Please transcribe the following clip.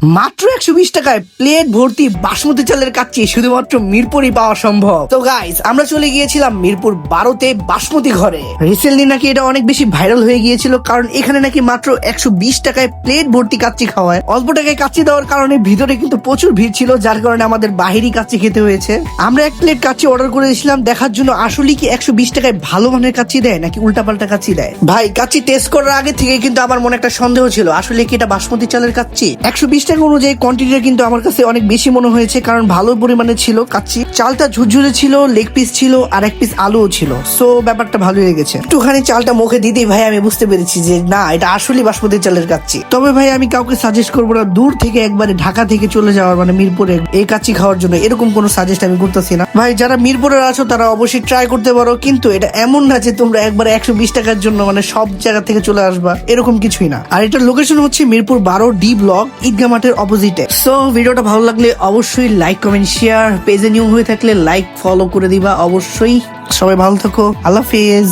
মাত্র 120 টাকায় প্লেট ভর্তি বাসমতি চালের কাচ্চি শুধুমাত্র মিরপুরই পাওয়া সম্ভব। তো গাইস, আমরা চলে গিয়েছিলাম মিরপুর 12-তে বাসমতি ঘরে। রিসেন্টলি নাকি এটা অনেক বেশি ভাইরাল হয়ে গিয়েছিল, কারণ এখানে নাকি মাত্র 120 টাকায় প্লেট ভর্তি কাচ্চি খাওয়ায়। অল্প টাকায় কাচ্চি দেওয়ার কারণে ভিতরে কিন্তু প্রচুর ভিড় ছিল, যার কারণে আমাদের বাহিরি কাচ্চি খেতে হয়েছে। আমরা এক প্লেট কাচ্চি অর্ডার করেছিলাম দেখার জন্য আসলে কি 120 টাকায় ভালো মানের কাচ্চি দেয় নাকি উল্টাপাল্টা কাচ্চি দেয়। ভাই, কাচ্চি টেস্ট করার আগে থেকে কিন্তু আমার মনে একটা সন্দেহ ছিল, আসলে কি এটা বাসমতি চালের কাচ্চি। 120 টাকা অনুযায়ী কোয়ান্টিটিটা কিন্তু আমার কাছে অনেক বেশি মনে হয়েছে, কারণ ভালো পরিমাণে ছিল কাচ্চি। চালটা ঝুরঝুরে ছিল, লেগ পিস ছিল, আর এক পিস আলুও ছিল। সো ব্যাপারটা ভালো লেগেছে। একটুখানি চালটা মুখে দিতেই ভাই আমি বুঝতে পেরেছি যে না, এটা আসলে বাসমতি চালের কাচ্চি। তবে ভাই আমি কাউকে সাজেস্ট করবো না দূর থেকে একবারে ঢাকা থেকে চলে যাওয়ার, মানে মিরপুরে এই কাচ্চি খাওয়ার জন্য এরকম কোনো সাজেস্ট আমি করতেছি না। ভাই যারা মিরপুরের আছো তারা অবশ্যই ট্রাই করতে পারো, কিন্তু এটা এমন না যে তোমরা একবারে 120 টাকার জন্য মানে সব জায়গা থেকে চলে আসবা, এরকম কিছুই না। আর এটার লোকেশন হচ্ছে মিরপুর 12 ডি ব্লক, ঈদগাহ মাঠের অপোজিটে। সো ভিডিওটা ভালো লাগলে অবশ্যই লাইক, কমেন্ট, শেয়ার। পেজে নিউ হয়ে থাকলে লাইক, ফলো করে দিবা অবশ্যই। সবাই ভালো থাকো, আল্লাহ হাফেজ।